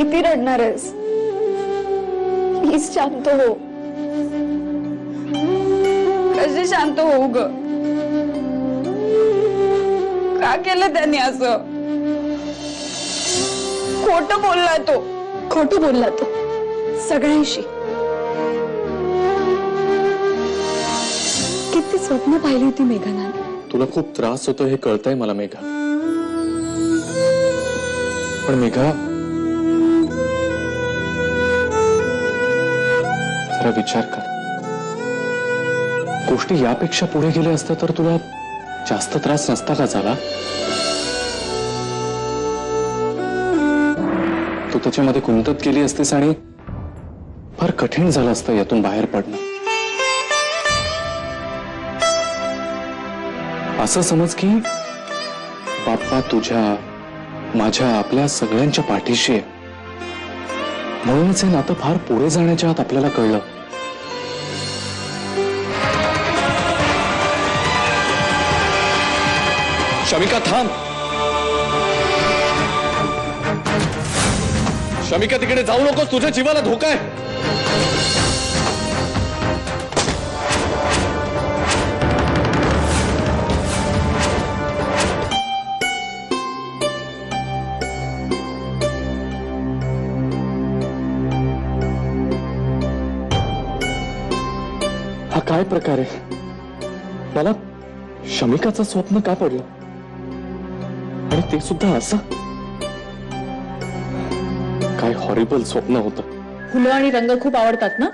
किती रडणार आहेस? प्लीज शांत हो. कशी शांत होऊ ग? का केलं त्यांनी असं? खोटं बोलला तो. खोटं बोलला तो सगळ्यांशी. किती स्वप्न पाहिली होती मेघाने. तुला खूप त्रास होतो हे कळतंय मला मेघा, पण मेघा जरा विचार कर. गोष्टी यापेक्षा पुढे गेल्या असत्या तर तुला जास्त त्रास नसता का झाला? तू त्याच्यामध्ये गुंतत गेली असतीस आणि फार कठीण झालं असतं यातून बाहेर पडणं. असं समज की बाप्पा तुझ्या, माझ्या, आपल्या सगळ्यांच्या पाठीशी आहे. म्हणूनच हे नातं फार पुढे जाण्याच्या आत आपल्याला कळलं. शमिका थांब. शमिका तिकडे जाऊ नकोस, तुझ्या जीवाला धोका आहे. हा काय प्रकार आहे? मला शमिकाचं स्वप्न का पडलं आणि ते सुद्धा असं? काय हॉरिबल स्वप्न होतं. फुलं आणि रंग खूप आवडतात ना?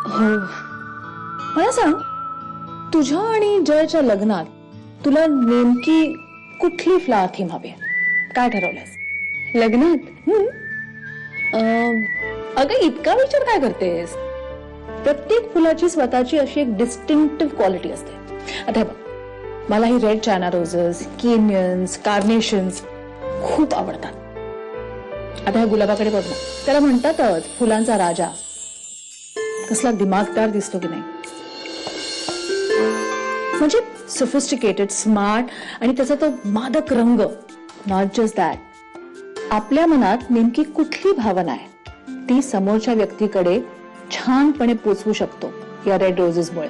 हो. मला सांग, तुझ्या आणि जयच्या लग्नात तुला नेमकी कुठली फ्लावर थीम हवी? काय ठरवलंस लग्नात? अगं इतका विचार काय करतेस? प्रत्येक फुलाची स्वतःची अशी एक डिस्टिंक्टिव्ह क्वालिटी असते. आता हे बघ, मला ही रेड चायना रोजेस, केनियन्स, कार्नेशन्स खूप आवडतात. आता ह्या गुलाबाकडे बघ ना, त्याला म्हणतातच फुलांचा राजा. कसला दिमागदार दिसतो की नाही? म्हणजे सोफिस्टिकेटेड, स्मार्ट आणि त्याचा तो मादक रंग. नॉट जस्ट दॅट, आपल्या मनात नेमकी कुठली भावना आहे ती समोरच्या व्यक्तीकडे छानपणे पोचवू शकतो या रेड रोजेसमुळे.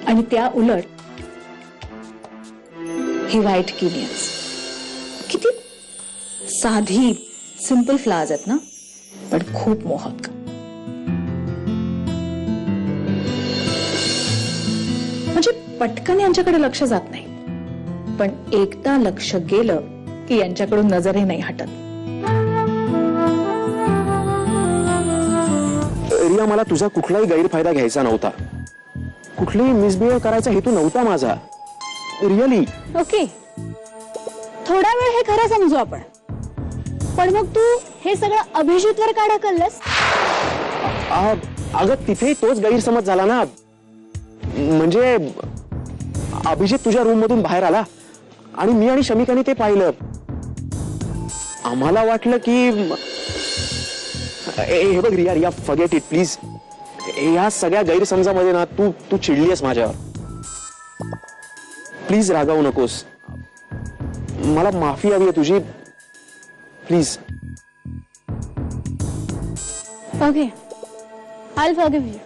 आणि त्या उलट ही व्हाईट केनियन्स किती साधी सिंपल फ्लावर्स आहेत ना, पण खूप मोहक. म्हणजे पटकन यांच्याकडे लक्ष जात नाही, पण एकदा लक्ष गेलं की यांच्याकडून नजरही नाही हटत. रिया, मला तुझा कुठलाही गैरफायदा घ्यायचा नव्हता. कुठलीही मिसबिहेव करायचा हेतू नव्हता माझा. रिअली. ओके, थोडा वेळ हे खरं समजू आपण. पण मग तू हे सगळं अभिजितवर का ढकललंस? अगं तिथेही तोच गैरसमज झाला ना. म्हणजे अभिजित तुझ्या रूम मधून बाहेर आला आणि मी आणि शमिकाने ते पाहिलं. आम्हाला वाटलं की हे बघ रिया, फॉरगेट इट प्लीज. या सगळ्या गैरसमजामध्ये ना तू चिडलीस माझ्यावर. प्लीज रागावू नकोस. मला माफी हवी आहे तुझी, please. Okay, I'll forgive you.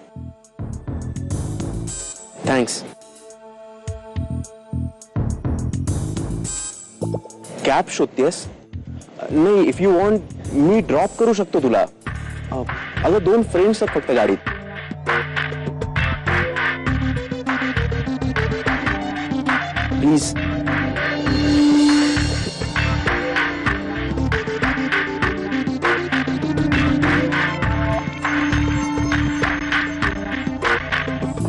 Thanks. Cab शोधतेस? नाही, इफ यू वॉन्ट मी ड्रॉप करू शकतो तुला. अगं 2 फ्रेंड्स आहेत फक्त गाडीत. प्लीज.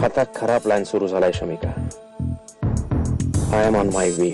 आता खरा प्लॅन सुरू झालाय Shamika. I am on my way.